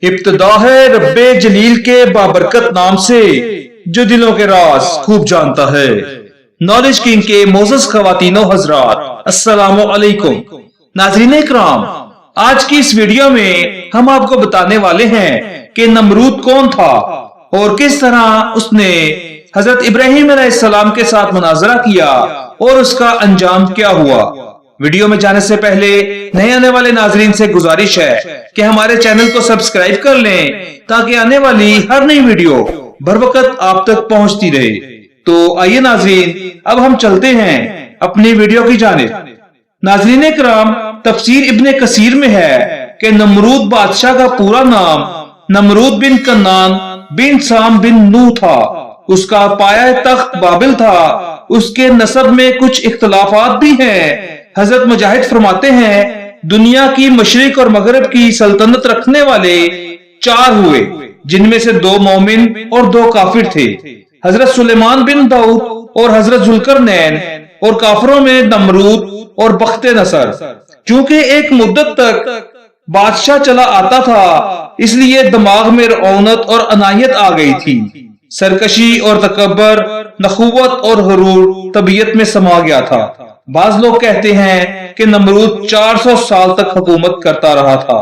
इब्तिदा है रब्बे जलील के बाबरकत नाम से जो दिलों के राज खूब जानता है। नॉलेज किंग के मोअज़्ज़ज़ ख़वातीनो हज़रात, अस्सलामु अलैकुम। नाज़रीन इकराम, आज की इस वीडियो में हम आपको बताने वाले हैं कि नमरूद कौन था और किस तरह उसने हजरत इब्राहीम अलैहिस्सलाम के साथ मुनाज़रा किया और उसका अंजाम क्या हुआ। वीडियो में जाने से पहले नए आने वाले नाजरीन से गुजारिश है कि हमारे चैनल को सब्सक्राइब कर लें ताकि आने वाली हर नई वीडियो बर वक्त आप तक पहुंचती रहे। तो आइए नाजरीन, अब हम चलते हैं अपनी वीडियो की जानिब। नाजरीन इकराम, तफसीर इब्ने कसीर में है कि नमरूद बादशाह का पूरा नाम नमरूद बिन कन्नान बिन साम बिन नूह था। उसका पाया तख्त बाबिल था। उसके नसब में कुछ इख्तलाफात भी हैं। हजरत मुजाहिद फरमाते हैं, दुनिया की मशरिक और मगरब की सल्तनत रखने वाले 4 हुए, जिनमें से 2 मोमिन और 2 काफिर थे, हजरत सुलेमान बिन दाऊद और हजरत जुल्करनैन। और काफिरों में नमरूद और बख्ते नसर। चूंकि एक मुद्दत तक बादशाह चला आता था, इसलिए दिमाग में रौनत और अनायत आ गई थी। सरकशी और तकब्बर, नखुवत और गुरूर तबीयत में समा गया था। बाज लोग कहते हैं कि नमरूद 400 साल तक हुकूमत करता रहा था।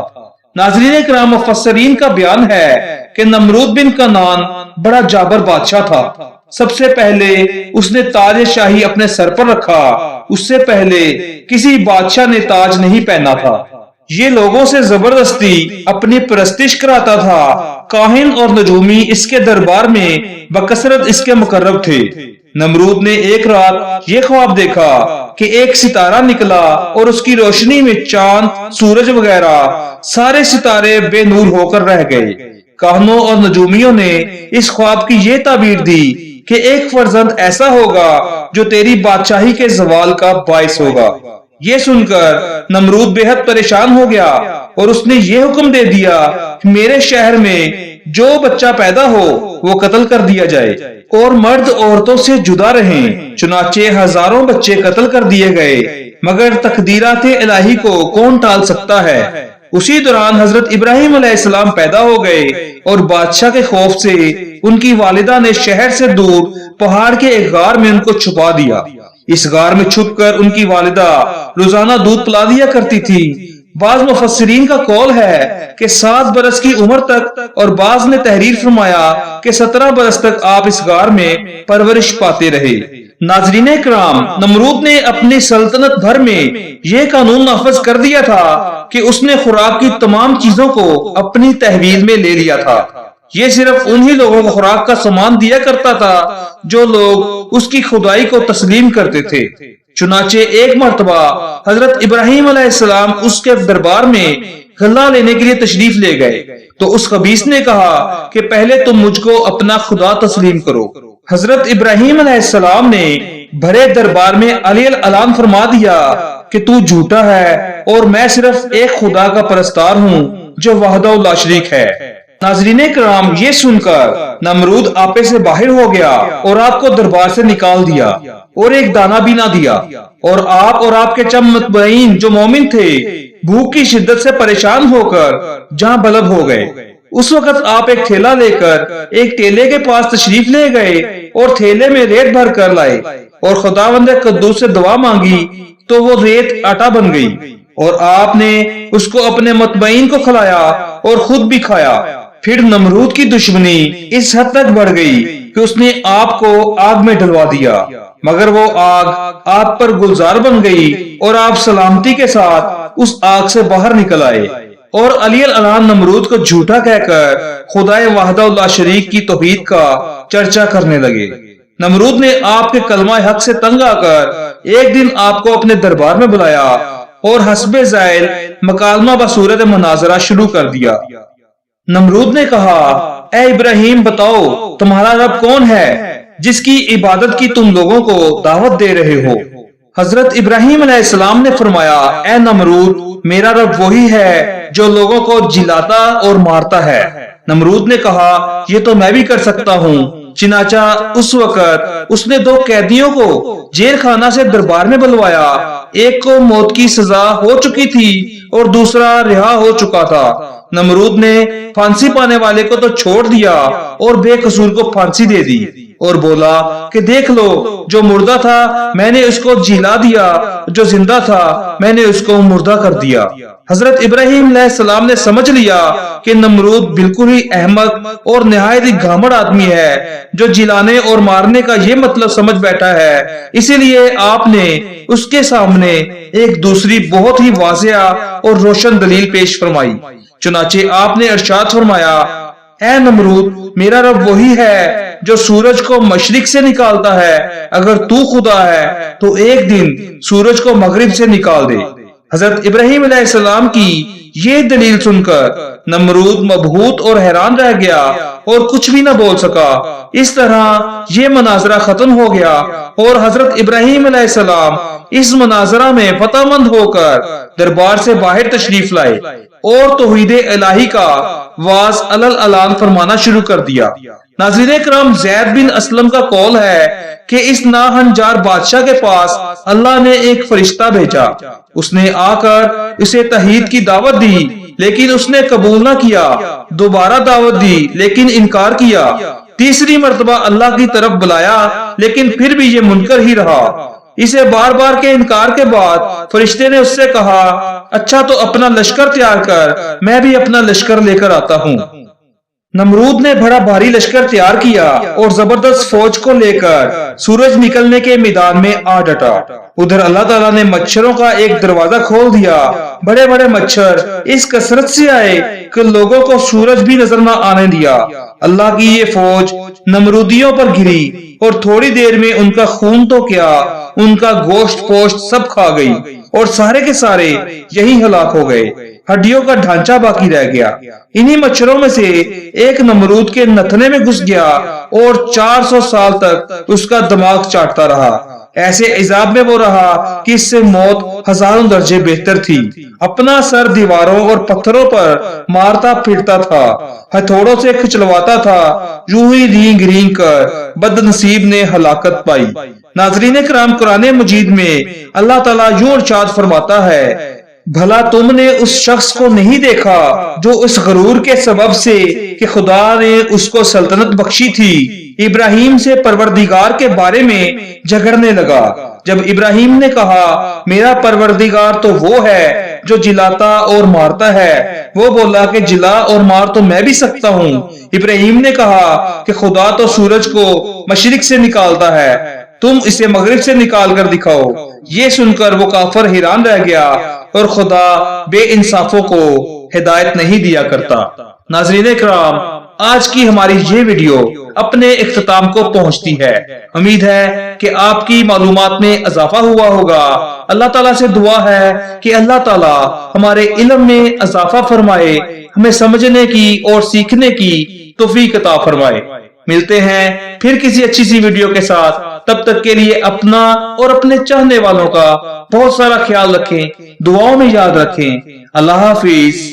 नाज़रीन इकराम, मुफस्सरीन का बयान है कि नमरूद बिन कनान बड़ा जाबर बादशाह था। सबसे पहले उसने ताज शाही अपने सर पर रखा। उससे पहले किसी बादशाह ने ताज नहीं पहना था। ये लोगों से जबरदस्ती अपनी परस्तिश कराता था। काहिन और नजूमी इसके दरबार में बकसरत इसके मुकर्रब थे। नमरूद ने एक रात ये ख्वाब देखा कि एक सितारा निकला और उसकी रोशनी में चांद, सूरज वगैरह सारे सितारे बेनूर होकर रह गए। काहनों और नजूमियों ने इस ख्वाब की ये ताबीर दी कि एक फर्जंद ऐसा होगा जो तेरी बादशाही के जवाल का बाइस होगा। ये सुनकर नमरूद बेहद परेशान हो गया और उसने ये हुक्म दे दिया कि मेरे शहर में जो बच्चा पैदा हो वो कत्ल कर दिया जाए और मर्द औरतों से जुदा रहें। चुनाचे हजारों बच्चे कत्ल कर दिए गए, मगर तकदीरात इलाही को कौन टाल सकता है। उसी दौरान हजरत इब्राहीम अलैहिस्सलाम पैदा हो गए और बादशाह के खौफ से उनकी वालिदा ने शहर से दूर पहाड़ के एक गार में उनको छुपा दिया। इस गार में छुपकर उनकी वालिदा रोजाना दूध पिला दिया करती थी। बाज मुफस्सिरीन का कौल है कि 7 बरस की उम्र तक, और बाज ने तहरीर फरमाया कि 17 बरस तक आप इस गार में परवरिश पाते रहे। नाजरीन इकराम, नमरूद ने अपनी सल्तनत भर में यह कानून नाफिज कर दिया था कि उसने खुराक की तमाम चीजों को अपनी तहवील में ले लिया था। ये सिर्फ उन्हीं लोगों को खुराक का सामान दिया करता था जो लोग उसकी खुदाई को तस्लीम करते थे। चुनाचे एक मर्तबा हजरत इब्राहीम अलैहिस्सलाम उसके दरबार में गल्ला लेने के लिए तशरीफ ले गए, तो उस खबीस ने कहा कि पहले तुम मुझको अपना खुदा तस्लीम करो। हजरत इब्राहीम अलैहिस्सलाम ने भरे दरबार में अलील अलान फरमा दिया कि तू झूठा है और मैं सिर्फ एक खुदा का परस्तार हूँ जो वहदहु ला शरीक है। नाज़रीन इकराम, ये सुनकर नमरूद आपे से बाहर हो गया और आपको दरबार से निकाल दिया और एक दाना भी ना दिया। और आप और आपके चम मुतबईन जो मोमिन थे भूख की शिद्दत से परेशान होकर जहाँ बलब हो गए। उस वक्त आप एक थैला लेकर एक टेले के पास तशरीफ ले गए और थैले में रेत भर कर लाए और खुदावंद कद्दूस से दुआ मांगी तो वो रेत आटा बन गई और आपने उसको अपने मुतबईन को खिलाया और खुद भी खाया। फिर नमरूद की दुश्मनी इस हद तक बढ़ गई कि उसने आपको आग में डलवा दिया, मगर वो आग आप पर गुलजार बन गई और आप सलामती के साथ उस आग से बाहर निकल आए और अलील अलान नमरूद को झूठा कहकर खुदाए वहदहु ला शरीक की तौहीद का चर्चा करने लगे। नमरूद ने आपके कलमा हक से तंग आकर एक दिन आपको अपने दरबार में बुलाया और हस्बे ज़ाइल मकालमा बसूरत मुनाजरा शुरू कर दिया। नमरूद ने कहा, ए इब्राहीम, बताओ तुम्हारा रब कौन है जिसकी इबादत की तुम लोगों को दावत दे रहे हो। हजरत इब्राहीम अलैहिस्सलाम ने फरमाया, ए नमरूद, मेरा रब वही है जो लोगों को जिलाता और मारता है। नमरूद ने कहा, ये तो मैं भी कर सकता हूँ। चिनाचा उस वक्त उसने 2 कैदियों को जेल खाना से दरबार में बुलवाया। एक को मौत की सजा हो चुकी थी और दूसरा रिहा हो चुका था। नमरूद ने फांसी पाने वाले को तो छोड़ दिया और बेकसूर को फांसी दे दी और बोला कि देख लो, जो मुर्दा था मैंने उसको जिला दिया, जो जिंदा था मैंने उसको मुर्दा कर दिया। हजरत इब्राहिम अलैहिस्सलाम ने समझ लिया कि नमरूद बिल्कुल ही अहमक और निहायत ही घामड़ आदमी है, जो जिलाने और मारने का ये मतलब समझ बैठा है। इसीलिए आपने उसके सामने एक दूसरी बहुत ही वाज़िया और रोशन दलील पेश फरमाई। चुनाचे आपने इरशाद फरमाया, ऐ नमरूद, मेरा रब वही है जो सूरज को मशरिक से निकालता है। अगर तू खुदा है तो एक दिन सूरज को मगरिब से निकाल दे। हजरत इब्राहिम अलैहिस्सलाम की ये दलील सुनकर नमरूद मबहूत और हैरान रह गया और कुछ भी न बोल सका। इस तरह ये मनाजरा खत्म हो गया और हजरत इब्राहिम अलैहिस्सलाम इस मनाजरा में फतहमंद होकर दरबार से बाहर तशरीफ लाए और तौहीद इलाही का वाज अलल अलान फरमाना शुरू कर दिया। नाज़रीन किराम, ज़ैद बिन असलम का कौल है कि इस नाहंजार बादशाह के पास अल्लाह ने एक फरिश्ता भेजा। उसने आकर इसे तहीद की दावत दी, लेकिन उसने कबूल न किया। दोबारा दावत दी, लेकिन इनकार किया। तीसरी मर्तबा अल्लाह की तरफ बुलाया, लेकिन फिर भी ये मुनकर ही रहा। इसे बार बार के इनकार के बाद फरिश्ते ने उससे कहा, अच्छा तो अपना लश्कर तैयार कर, मैं भी अपना लश्कर लेकर आता हूँ। नमरूद ने बड़ा भारी लश्कर तैयार किया और जबरदस्त फौज को लेकर सूरज निकलने के मैदान में आ डटा। उधर अल्लाह ताला ने मच्छरों का एक दरवाजा खोल दिया। बड़े बड़े मच्छर इस कसरत से आए कि लोगों को सूरज भी नजर न आने दिया। अल्लाह की ये फौज नमरूदियों पर गिरी और थोड़ी देर में उनका खून तो क्या, उनका गोश्त पोश्त सब खा गई और सारे के सारे यही हलाक हो गए। हड्डियों का ढांचा बाकी रह गया। इन्हीं मच्छरों में से एक नमरूद के नथने में घुस गया और 400 साल तक उसका दिमाग चाटता रहा। ऐसे इजाब में वो रहा कि इससे मौत हजारों दर्जे बेहतर थी। अपना सर दीवारों और पत्थरों पर मारता फिरता था, हथौड़ों से खिंचलवाता था। यूं ही रींग रींग कर बदनसीब ने हलाकत पाई। नाज़रीन किराम, कुरान मजीद में अल्लाह ताला यूं इरशाद फरमाता है, भला तुमने उस शख्स को नहीं देखा जो इस गरूर के सबब से कि खुदा ने उसको सल्तनत बख्शी थी, इब्राहिम से परवरदिगार के बारे में झगड़ने लगा। जब इब्राहिम ने कहा मेरा परवरदिगार तो वो है जो जिलाता और मारता है, वो बोला कि जिला और मार तो मैं भी सकता हूँ। इब्राहिम ने कहा कि खुदा तो सूरज को मशरिक से निकालता है, तुम इसे मगरिब से निकाल कर दिखाओ। ये सुनकर वो काफिर हैरान रह गया और खुदा बेइंसाफों को हिदायत नहीं दिया करता। नाज़रीन किराम, आज की हमारी ये वीडियो अपने इख्तिताम को पहुंचती है। उम्मीद है कि आपकी मालूमात में इजाफा हुआ होगा। अल्लाह ताला से दुआ है कि अल्लाह ताला हमारे इल्म में इजाफा फरमाए, हमें समझने की और सीखने की तौफीक अता फरमाए। मिलते हैं फिर किसी अच्छी सी वीडियो के साथ। तब तक के लिए अपना और अपने चाहने वालों का बहुत सारा ख्याल रखें, दुआओं में याद रखें। अल्लाह हाफिज।